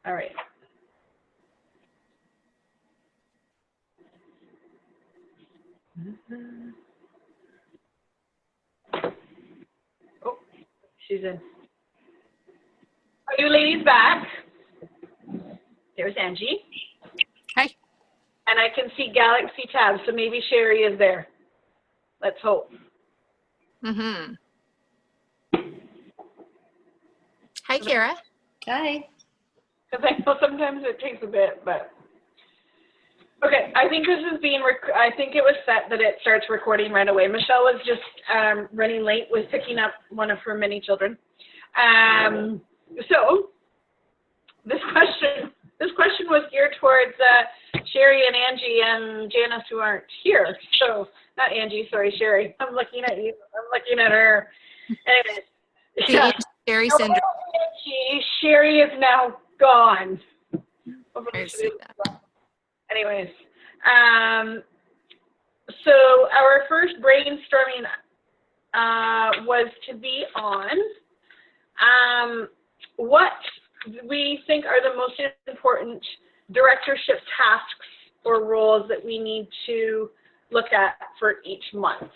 All right. Oh, she's in. Are you ladies back? There's Angie. Hi. And I can see Galaxy tab, so maybe Sherry is there. Let's hope. Mm-hmm. Hi, Kara. Hi. Because I know sometimes it takes a bit, but. Okay, I think this is being, I think it was set that it starts recording right away. Michelle was just running late with picking up one of her many children. So this question was geared towards Sherry and Angie and Janice, who aren't here. So not Angie, sorry, Sherry. I'm looking at you. I'm looking at her. Anyways, The Sherry syndrome. Angie, Sherry is now gone. I see that. Anyways, so our first brainstorming was to be on what we think are the most important directorship tasks or roles that we need to look at for each month.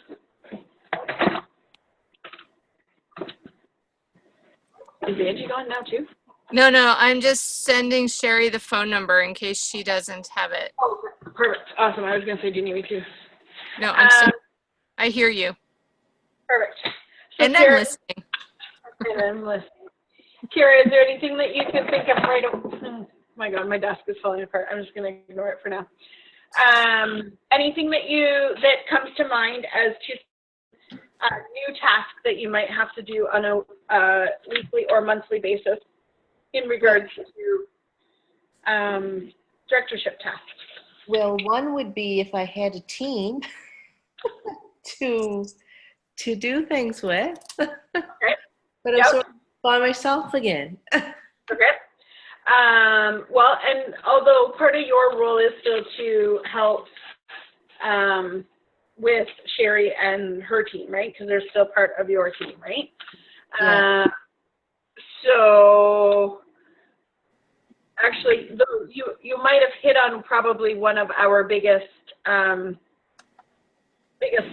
Is Angie gone now too? No, I'm just sending Sherry the phone number in case she doesn't have it. Oh, perfect. Awesome. I was going to say, do you need me to? No, I hear you. Perfect. So And Kara, I'm listening. and I'm listening. Kara, is there anything that you can think of right away? Oh my God, my desk is falling apart. I'm just going to ignore it for now. Anything that comes to mind as to new tasks that you might have to do on a weekly or monthly basis in regards to directorship tasks? Well, one would be if I had a team to do things with. Okay. But I'm sort of by myself again. Okay. Well, and although part of your role is still to help with Sherry and her team, right? Because they're still part of your team, right? Yeah. So actually, you might have hit on probably one of our biggest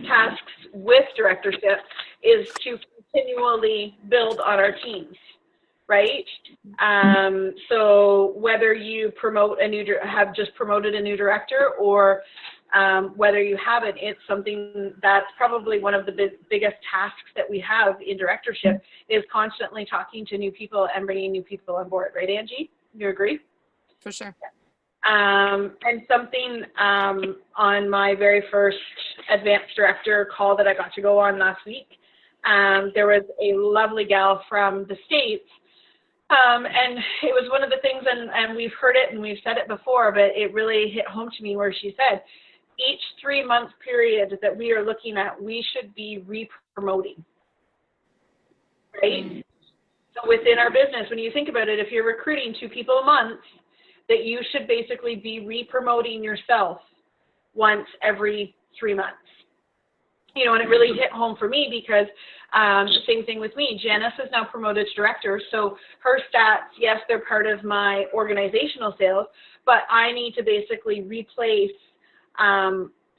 tasks with directorship is to continually build on our teams, right? So whether you have just promoted a new director or whether you haven't, it's something that's probably one of the biggest tasks that we have in directorship is constantly talking to new people and bringing new people on board, right, Angie? You agree? For sure. And something on my very first advanced director call that I got to go on last week, there was a lovely gal from the States, and it was one of the things, and we've heard it and we've said it before, but it really hit home to me where she said, each 3-month period that we are looking at, we should be re-promoting, right? So within our business, when you think about it, if you're recruiting 2 people a month, that you should basically be re-promoting yourself once every 3 months. You know, and it really hit home for me because same thing with me. Janice is now promoted to director, so her stats, yes, they're part of my organizational sales, but I need to basically replace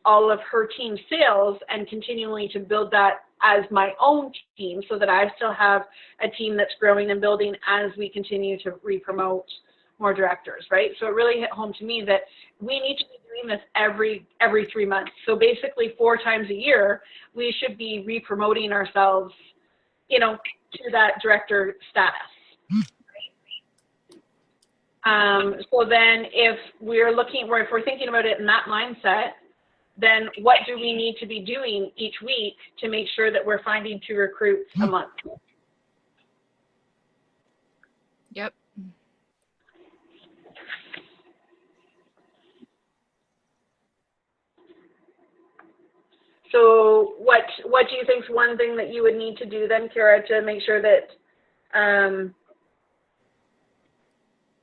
all of her team sales and continually to build that as my own team so that I still have a team that's growing and building as we continue to re-promote more directors, right? So it really hit home to me that we need to be doing this every 3 months. So basically 4 times a year, we should be re-promoting ourselves, you know, to that director status. So then if we're thinking about it in that mindset, then what do we need to be doing each week to make sure that we're finding 2 recruits a month? Yep. So what do you think is one thing that you would need to do then, Kara, to make sure that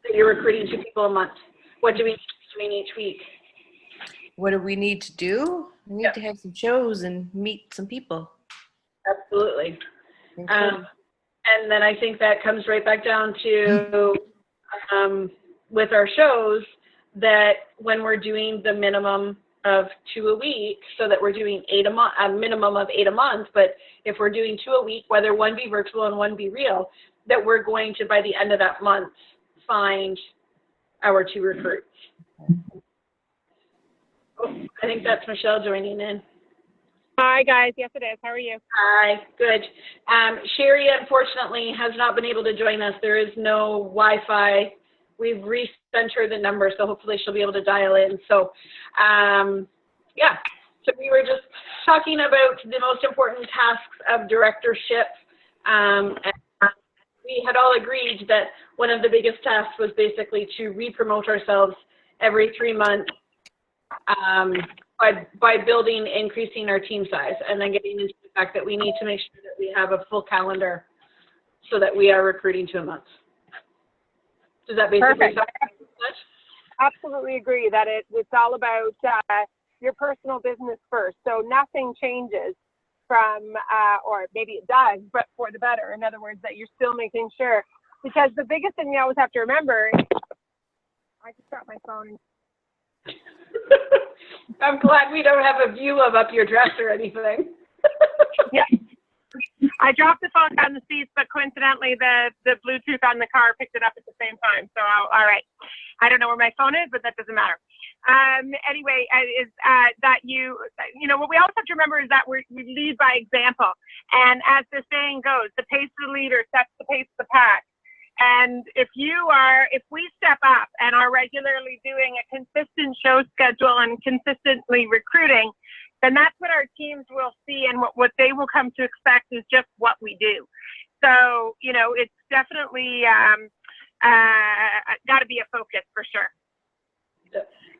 that you're recruiting 2 people a month? What do we need to be doing each week? What do we need to do? We need to have some shows and meet some people. Absolutely. And then I think that comes right back down to with our shows that when we're doing the minimum of 2 a week, so that we're doing 8 a month, a minimum of 8 a month, but if we're doing 2 a week, whether one be virtual and one be real, that we're going to, by the end of that month, find our 2 recruits. Oh, I think that's Michelle joining in. Hi, guys. Yes, it is. How are you? Hi, good. Sherry, unfortunately, has not been able to join us. There is no Wi-Fi. We've resent her the number, so hopefully she'll be able to dial in. So, yeah. So we were just talking about the most important tasks of directorship. And we had all agreed that one of the biggest tasks was basically to re-promote ourselves every 3 months by building, increasing our team size, and then getting into the fact that we need to make sure that we have a full calendar so that we are recruiting 2 a month. Does that basically Perfect. much? Absolutely agree that it's all about your personal business first. So nothing changes from, or maybe it does, but for the better. In other words, that you're still making sure. Because the biggest thing you always have to remember, I just dropped my phone. I'm glad we don't have a view of up your dress or anything. Yeah. I dropped the phone down the seats, but coincidentally, the Bluetooth on the car picked it up at the same time. So, all right. I don't know where my phone is, but that doesn't matter. Anyway, is that you know, what we always have to remember is that we lead by example. And as the saying goes, the pace of the leader sets the pace of the pack. And if we step up and are regularly doing a consistent show schedule and consistently recruiting, then that's what our teams will see, and what they will come to expect is just what we do. So, you know, it's definitely got to be a focus for sure.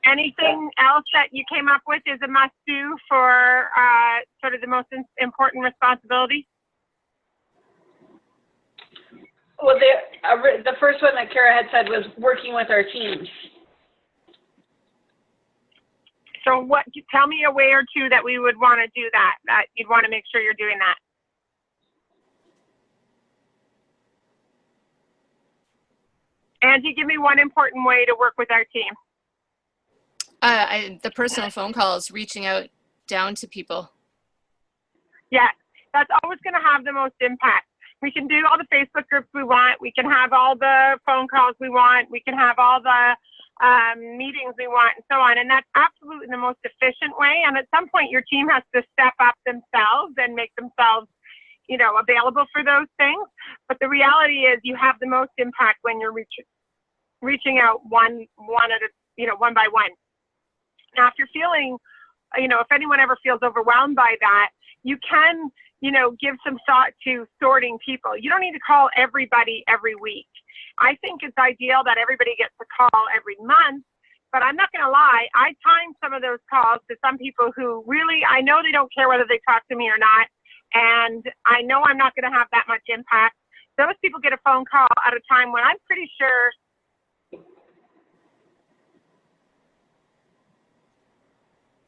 Anything else that you came up with is a must-do for sort of the most important responsibility? Well, the first one that Kara had said was working with our teams. So tell me a way or two that we would want to do that you'd want to make sure you're doing that. Angie, give me one important way to work with our team. The personal phone calls, reaching out down to people. Yeah, that's always going to have the most impact. We can do all the Facebook groups we want. We can have all the phone calls we want. We can have all the meetings we want and so on. And that's absolutely the most efficient way. And at some point, your team has to step up themselves and make themselves, you know, available for those things. But the reality is you have the most impact when you're reaching out one at a, you know, one by one. Now, if you're feeling, you know, if anyone ever feels overwhelmed by that, you can, you know, give some thought to sorting people. You don't need to call everybody every week. I think it's ideal that everybody gets a call every month, but I'm not going to lie. I time some of those calls to some people who really, I know they don't care whether they talk to me or not, and I know I'm not going to have that much impact. Those people get a phone call at a time when I'm pretty sure.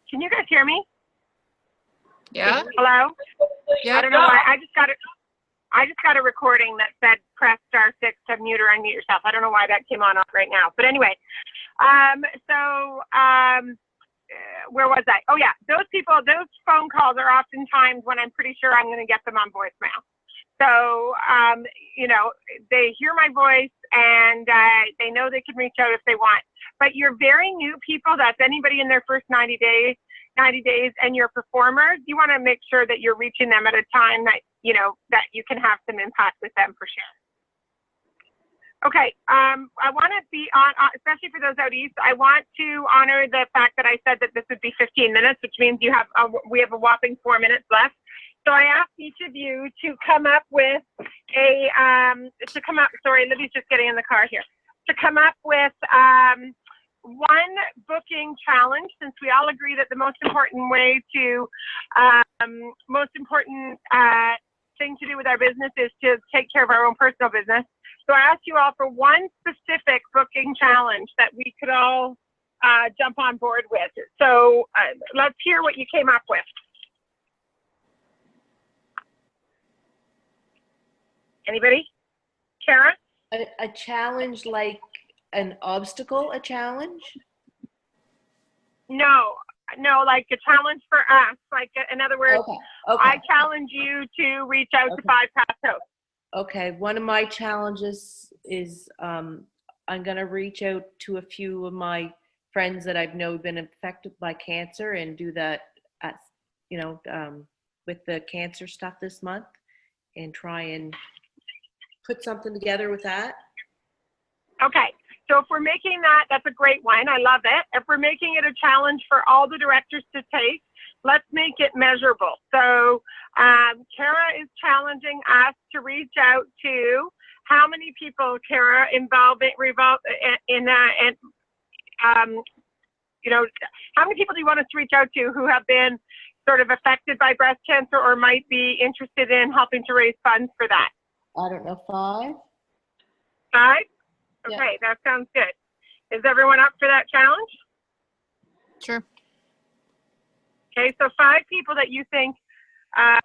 Can you guys hear me? Yeah. Hello? Yeah. I don't know why. I just got a recording that said press *6 to mute or unmute yourself. I don't know why that came on right now. But anyway, where was I? Oh yeah, those phone calls are oftentimes when I'm pretty sure I'm going to get them on voicemail. So, you know, they hear my voice and they know they can reach out if they want. But your very new people, that's anybody in their first 90 days, and your performers, you want to make sure that you're reaching them at a time that, you know, that you can have some impact with them for sure. Okay, I want to be on, especially for those out east, I want to honor the fact that I said that this would be 15 minutes, which means we have a whopping 4 minutes left. So I asked each of you to come up with sorry, Libby's just getting in the car here, to come up with one booking challenge, since we all agree that the most important thing to do with our business is to take care of our own personal business. So I asked you all for one specific booking challenge that we could all jump on board with. So let's hear what you came up with. Anybody? Kara? A challenge like an obstacle, a challenge? No, like a challenge for us. Like, in other words, Okay. I challenge you to reach out to 5 past hosts. Okay, one of my challenges is I'm going to reach out to a few of my friends that I've known been affected by cancer and do that at, with the cancer stuff this month and try and put something together with that. Okay, so if we're making that, that's a great one. I love it. If we're making it a challenge for all the directors to take, let's make it measurable. So Kara is challenging us to reach out to how many people, Kara, how many people do you want us to reach out to who have been sort of affected by breast cancer or might be interested in helping to raise funds for that? I don't know, 5? 5? Yeah. Okay, that sounds good. Is everyone up for that challenge? Sure. Okay, so 5 people that you think, I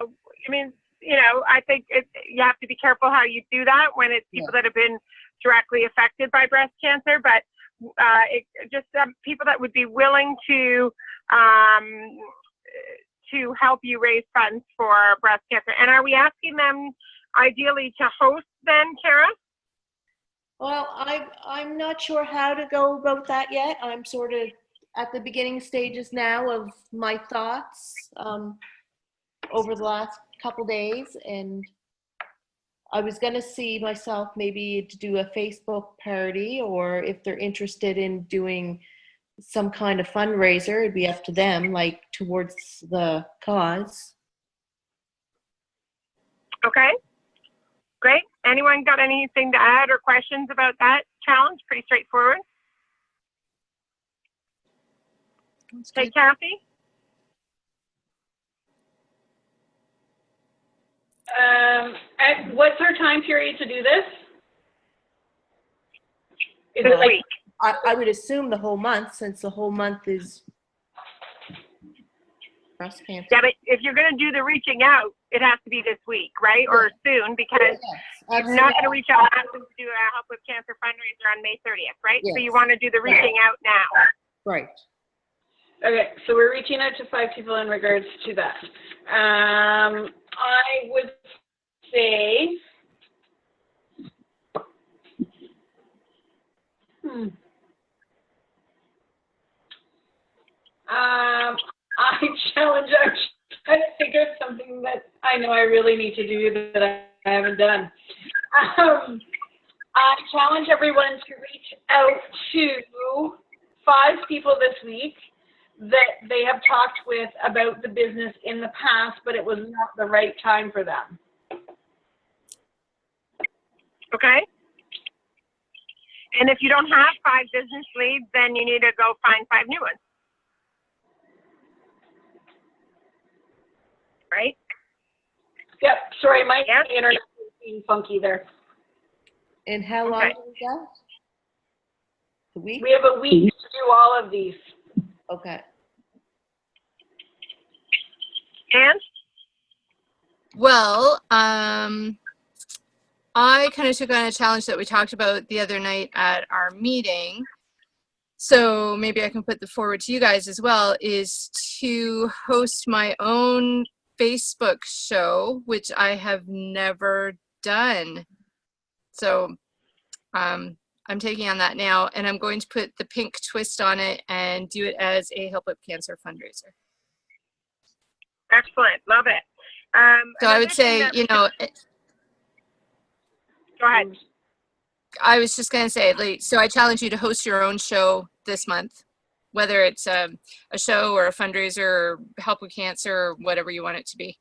think you have to be careful how you do that when it's people that have been directly affected by breast cancer, but just people that would be willing to help you raise funds for breast cancer. And are we asking them ideally to host then, Kara? Well, I'm not sure how to go about that yet. I'm sort of at the beginning stages now of my thoughts over the last couple days, and I was going to see myself maybe to do a Facebook parody, or if they're interested in doing some kind of fundraiser, it'd be up to them, like towards the cause. Okay, great. Anyone got anything to add or questions about that challenge? Pretty straightforward. Okay, Kathy? What's our time period to do this? Is This it like week. I would assume the whole month, since the whole month is breast cancer. Yeah, but if you're going to do the reaching out, it has to be this week, right? Or soon, because Yes, you're not going to reach out and do a Help with Cancer fundraiser on May 30th, right? So Yes. you want to do the reaching out now. Right. Okay, so we're reaching out to 5 people in regards to that. I would say, I challenge out trying to figure out something that I know I really need to do that I haven't done. I challenge everyone to reach out to 5 people this week that they have talked with about the business in the past, but it was not the right time for them. Okay? And if you don't have 5 business leads, then you need to go find 5 new ones. Right? Yep, sorry, my internet is being funky there. And how long is that? A week? We have a week to do all of these. Okay. And? Well, I kind of took on a challenge that we talked about the other night at our meeting. So maybe I can put the forward to you guys as well, is to host my own Facebook show, which I have never done. So I'm taking on that now, and I'm going to put the pink twist on it and do it as a Help with Cancer fundraiser. Excellent. Love it. So I would say, Go ahead. I was just going to say, like, so I challenge you to host your own show this month, whether it's a show or a fundraiser or Help with Cancer or whatever you want it to be.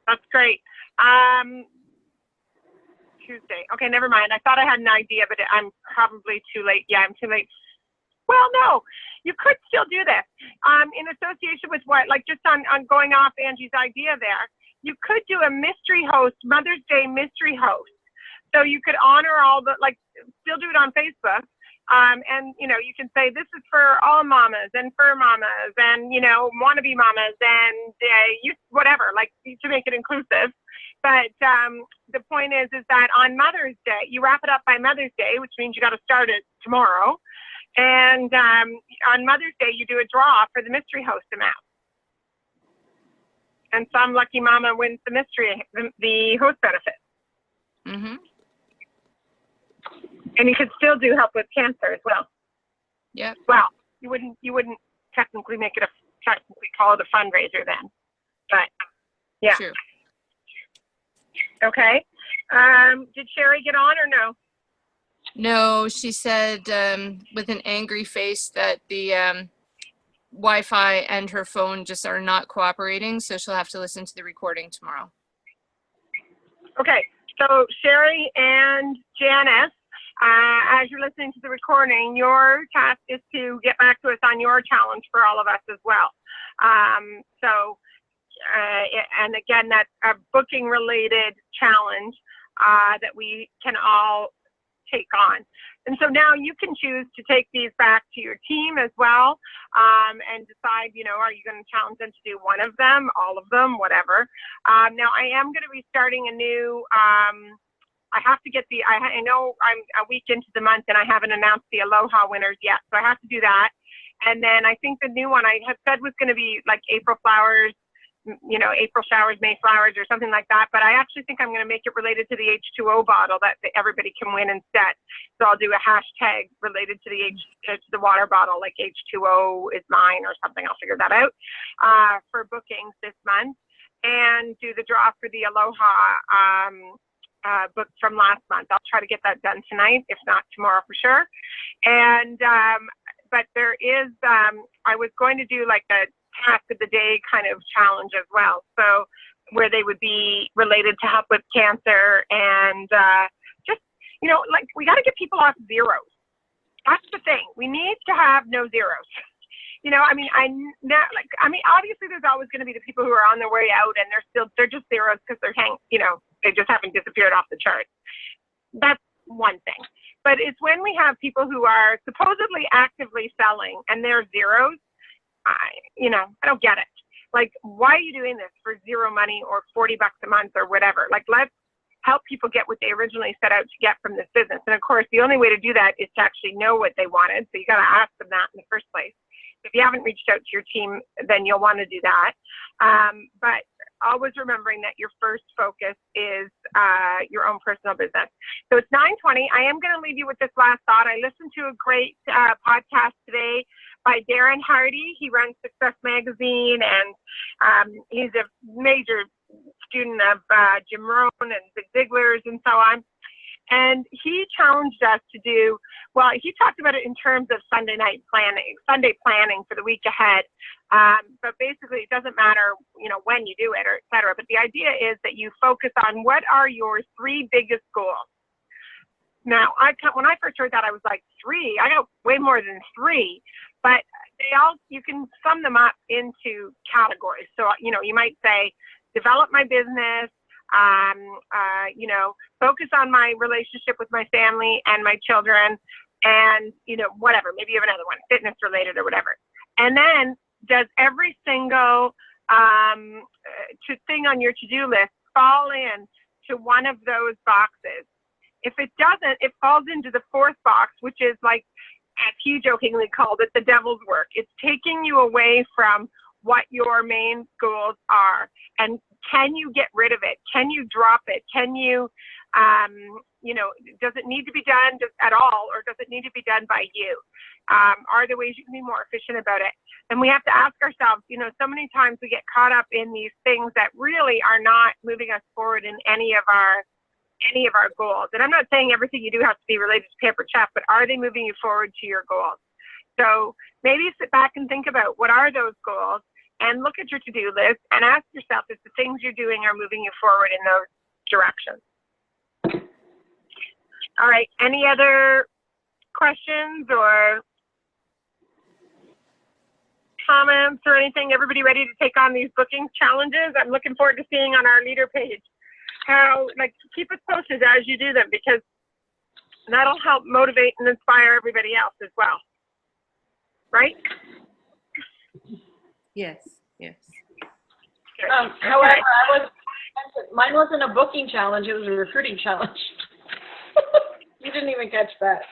That's great. Tuesday. Okay, never mind. I thought I had an idea, but I'm probably too late. Yeah, I'm too late. Well, no, you could still do this. In association with what? Like, just on going off Angie's idea there, you could do a mystery host, Mother's Day mystery host. So you could honor all the, like, still do it on Facebook. And, you can say this is for all mamas and fur mamas and, wannabe mamas and whatever, like, to make it inclusive. But the point is that on Mother's Day, you wrap it up by Mother's Day, which means you got to start it tomorrow. And on Mother's Day, you do a draw for the mystery host amount. And some lucky mama wins the host benefit. Mm-hmm. And you could still do help with cancer as well. Yep. Well, you wouldn't technically call it a fundraiser then. But yeah. True. Okay. Did Sherry get on or no? No, she said with an angry face that the Wi-Fi and her phone just are not cooperating, so she'll have to listen to the recording tomorrow. Okay. So Sherry and Janice, as you're listening to the recording, your task is to get back to us on your challenge for all of us as well. And again, that's a booking related challenge that we can all take on. And so now you can choose to take these back to your team as well, and decide, are you going to challenge them to do one of them, all of them, whatever. Now I am going to be starting a new, I have to get I know I'm a week into the month and I haven't announced the Aloha winners yet, so I have to do that. And then I think the new one I had said was going to be like April flowers, April showers, May flowers, or something like that. But I actually think I'm going to make it related to the H2O bottle that everybody can win instead. So I'll do a hashtag related to the water bottle, like H2O is mine or something. I'll figure that out for bookings this month, and do the draw for the Aloha book from last month. I'll try to get that done tonight, if not tomorrow for sure. And but there is, I was going to do like a task of the day kind of challenge as well. So where they would be related to help with cancer and just, like we got to get people off zeros. That's the thing. We need to have no zeros. Obviously there's always going to be the people who are on their way out and they're just zeros because they just haven't disappeared off the charts. That's one thing. But it's when we have people who are supposedly actively selling and they're zeros, I don't get it. Like, why are you doing this for zero money or $40 a month or whatever? Like, let's help people get what they originally set out to get from this business. And of course, the only way to do that is to actually know what they wanted. So you got to ask them that in the first place. If you haven't reached out to your team, then you'll want to do that. But always remembering that your first focus is your own personal business. So it's 9:20. I am going to leave you with this last thought. I listened to a great podcast today by Darren Hardy. He runs Success Magazine, and he's a major student of Jim Rohn and Zig Ziglar's and so on. And he challenged us to do, well, he talked about it in terms of Sunday planning for the week ahead. But basically it doesn't matter, when you do it or et cetera. But the idea is that you focus on what are your 3 biggest goals. Now, when I first heard that, I was like, 3? I got way more than 3. But you can sum them up into categories. So, you might say, develop my business, focus on my relationship with my family and my children, and, whatever, maybe you have another one, fitness related or whatever. And then does every single thing on your to-do list fall in to one of those boxes? If it doesn't, it falls into the 4th box, which is like, as he jokingly called it, the devil's work. It's taking you away from what your main goals are. And can you get rid of it? Can you drop it? Can you, does it need to be done at all, or does it need to be done by you? Are there ways you can be more efficient about it? And we have to ask ourselves, so many times we get caught up in these things that really are not moving us forward in any of our goals. And I'm not saying everything you do has to be related to Paper Chef, but are they moving you forward to your goals? So maybe sit back and think about what are those goals, and look at your to-do list and ask yourself if the things you're doing are moving you forward in those directions. All right, any other questions or comments or anything? Everybody ready to take on these booking challenges? I'm looking forward to seeing on our leader page keep us posted as you do them, because that'll help motivate and inspire everybody else as well. Right? Yes. However, Mine wasn't a booking challenge, it was a recruiting challenge. You didn't even catch that.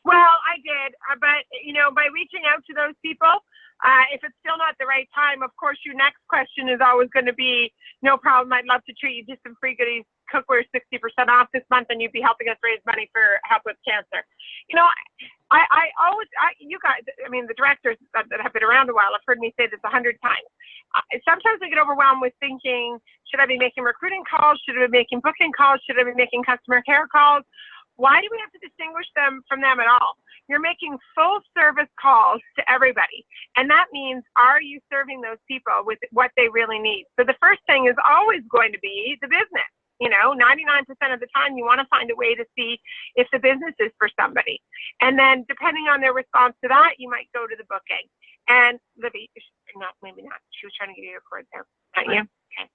Well, I did, but you know, by reaching out to those people, if it's still not the right time, of course, your next question is always going to be, no problem, I'd love to treat you to some free goodies. Cookware 60% off this month, and you'd be helping us raise money for help with cancer. You know, you guys, I mean, the directors that have been around a while have heard me say this 100 times. Sometimes I get overwhelmed with thinking, should I be making recruiting calls? Should I be making booking calls? Should I be making customer care calls? Why do we have to distinguish them from them at all? You're making full service calls to everybody. And that means, are you serving those people with what they really need? So the first thing is always going to be the business. You know, 99% of the time, you want to find a way to see if the business is for somebody. And then depending on their response to that, you might go to the booking. And Libby, maybe not. She was trying to give you a cord there. Not you? Okay.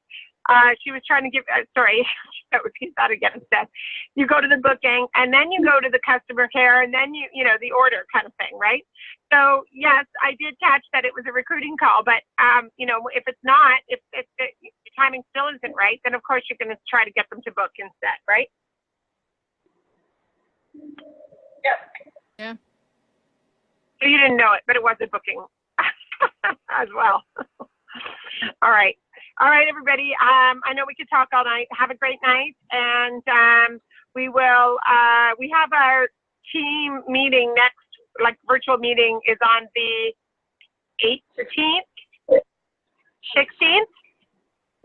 She was trying to give, sorry, I repeat that again instead. You go to the booking, and then you go to the customer care, and then you know, the order kind of thing, right? So yes, I did catch that it was a recruiting call, but you know, if it's not, if the timing still isn't right, then of course you're going to try to get them to book instead, right? Yep. Yeah. So you didn't know it, but it was a booking as well. All right. All right, everybody. I know we could talk all night. Have a great night. And we will, we have our team meeting next, like virtual meeting is on the 18th, 16th.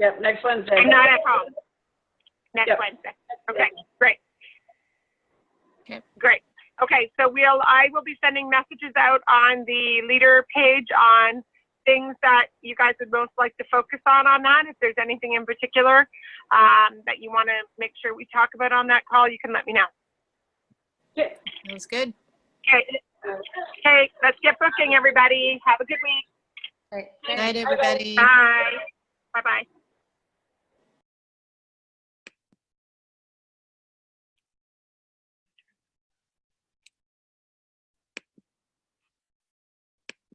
Yep, next Wednesday. I'm not at home. Next Yep. Wednesday. Okay, great. Okay. Great. Okay, so I will be sending messages out on the leader page on things that you guys would most like to focus on that. If there's anything in particular that you want to make sure we talk about on that call, you can let me know. Okay. That was good. Okay. Okay, let's get booking, everybody. Have a good week. Right. Good night, everybody. Bye. Bye-bye.